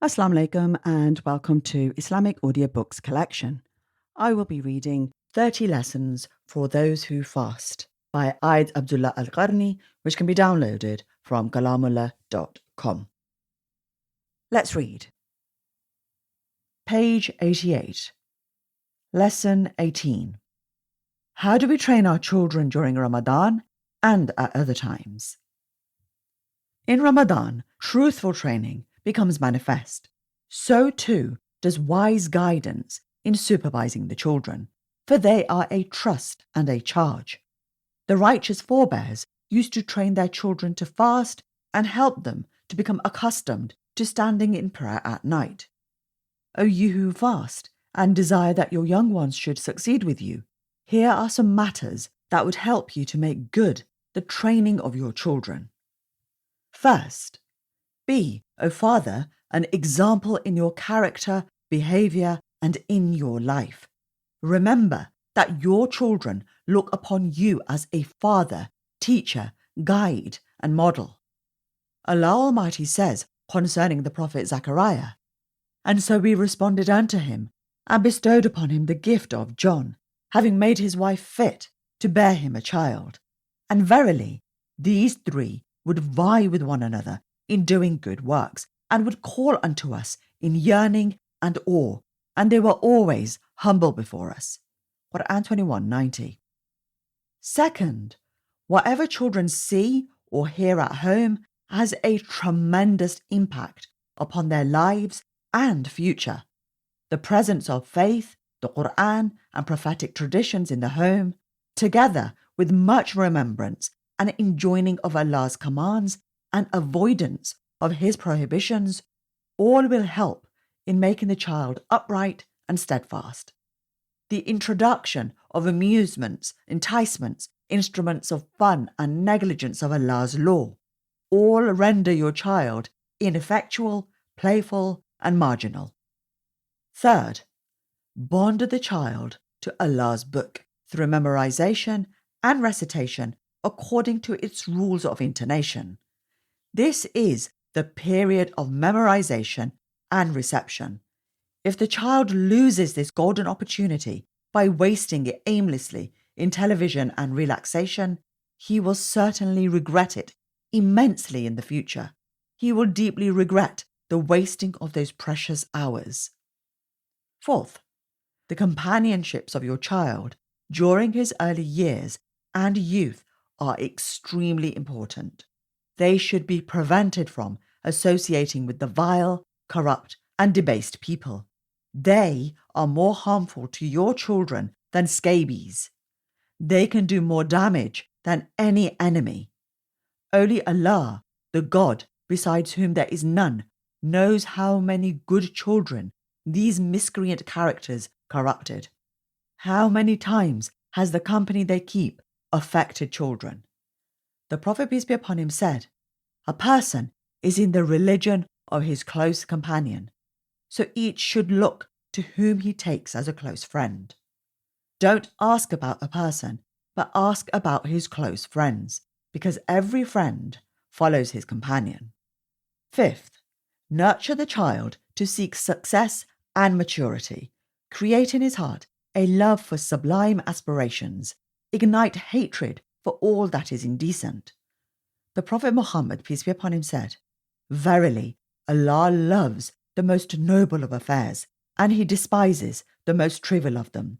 Assalamu alaikum and welcome to Islamic Audiobooks collection. I will be reading 30 Lessons for Those Who Fast by Abdullah al-Qarni, which can be downloaded from kalamullah.com. Let's read. Page 88. Lesson 18. How do we train our children during Ramadan and at other times? In Ramadan, truthful training becomes manifest. So too does wise guidance in supervising the children, for they are a trust and a charge. The righteous forebears used to train their children to fast and help them to become accustomed to standing in prayer at night. O you who fast and desire that your young ones should succeed with you, here are some matters that would help you to make good the training of your children. First, be, O Father, an example in your character, behaviour, and in your life. Remember that your children look upon you as a father, teacher, guide, and model. Allah Almighty says concerning the Prophet Zechariah, "And so we responded unto him, and bestowed upon him the gift of John, having made his wife fit to bear him a child. And verily, these three would vie with one another in doing good works, and would call unto us in yearning and awe, and they were always humble before us." Quran 21:90. Second, whatever children see or hear at home has a tremendous impact upon their lives and future. The presence of faith, the Quran, and prophetic traditions in the home, together with much remembrance and enjoining of Allah's commands and avoidance of his prohibitions, all will help in making the child upright and steadfast. The introduction of amusements, enticements, instruments of fun, and negligence of Allah's law all render your child ineffectual, playful, and marginal. Third, bond the child to Allah's book through memorization and recitation according to its rules of intonation. This is the period of memorization and reception. If the child loses this golden opportunity by wasting it aimlessly in television and relaxation, he will certainly regret it immensely in the future. He will deeply regret the wasting of those precious hours. Fourth, the companionships of your child during his early years and youth are extremely important. They should be prevented from associating with the vile, corrupt, and debased people. They are more harmful to your children than scabies. They can do more damage than any enemy. Only Allah, the God besides whom there is none, knows how many good children these miscreant characters corrupted. How many times has the company they keep affected children? The Prophet, peace be upon him, said, "A person is in the religion of his close companion, so each should look to whom he takes as a close friend." Don't ask about a person, but ask about his close friends, because every friend follows his companion. Fifth, nurture the child to seek success and maturity. Create in his heart a love for sublime aspirations. Ignite hatred for all that is indecent. The Prophet Muhammad, peace be upon him, said, "Verily, Allah loves the most noble of affairs, and he despises the most trivial of them.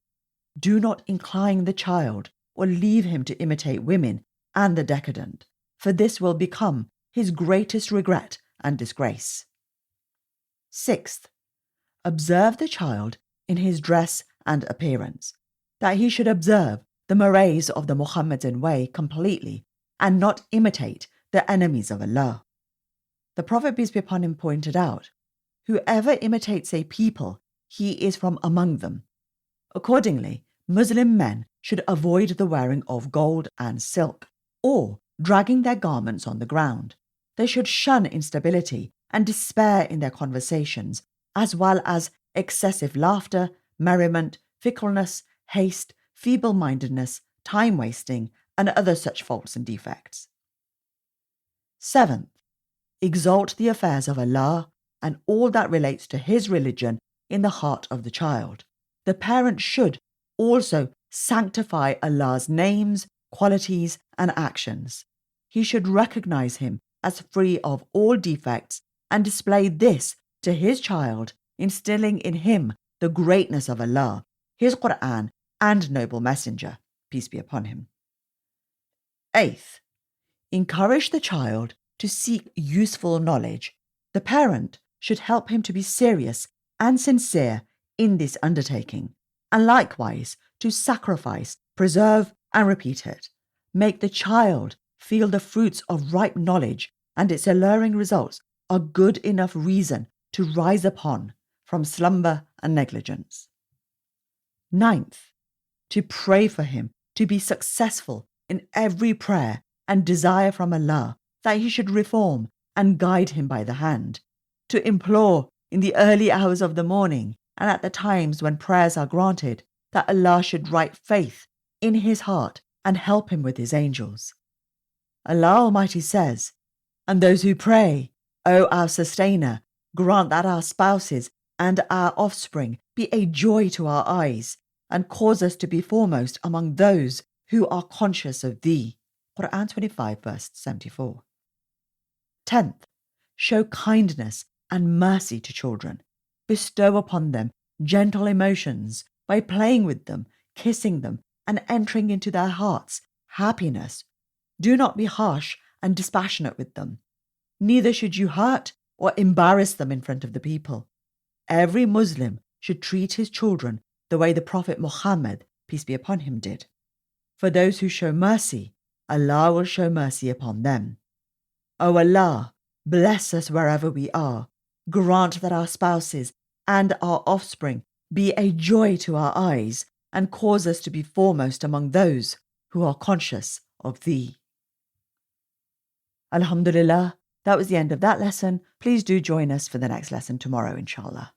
Do not incline the child or leave him to imitate women and the decadent, for this will become his greatest regret and disgrace." Sixth, observe the child in his dress and appearance, that he should observe the mores of the Muhammadan way completely and not imitate the enemies of Allah. The Prophet, peace be upon him, pointed out, "Whoever imitates a people, he is from among them." Accordingly, Muslim men should avoid the wearing of gold and silk, or dragging their garments on the ground. They should shun instability and despair in their conversations, as well as excessive laughter, merriment, fickleness, haste, feeble-mindedness, time-wasting, and other such faults and defects. Seventh, exalt the affairs of Allah, and all that relates to his religion in the heart of the child. The parent should also sanctify Allah's names, qualities, and actions. He should recognize him as free of all defects and display this to his child, instilling in him the greatness of Allah, his Quran, and noble messenger, peace be upon him. Eighth, encourage the child to seek useful knowledge. The parent should help him to be serious and sincere in this undertaking, and likewise to sacrifice, preserve, and repeat it. Make the child feel the fruits of ripe knowledge, and its alluring results are good enough reason to rise upon from slumber and negligence. Ninth, to pray for him to be successful in every prayer and desire from Allah that he should reform and guide him by the hand, to implore in the early hours of the morning and at the times when prayers are granted that Allah should write faith in his heart and help him with his angels. Allah Almighty says, "And those who pray, O our Sustainer, grant that our spouses and our offspring be a joy to our eyes, and cause us to be foremost among those who are conscious of thee." Quran 25 verse 74. 10th, show kindness and mercy to children. Bestow upon them gentle emotions by playing with them, kissing them, and entering into their hearts happiness. Do not be harsh and dispassionate with them. Neither should you hurt or embarrass them in front of the people. Every Muslim should treat his children the way the Prophet Muhammad, peace be upon him, did. For those who show mercy, Allah will show mercy upon them. O Allah, bless us wherever we are. Grant that our spouses and our offspring be a joy to our eyes, and cause us to be foremost among those who are conscious of thee. Alhamdulillah, that was the end of that lesson. Please do join us for the next lesson tomorrow, inshallah.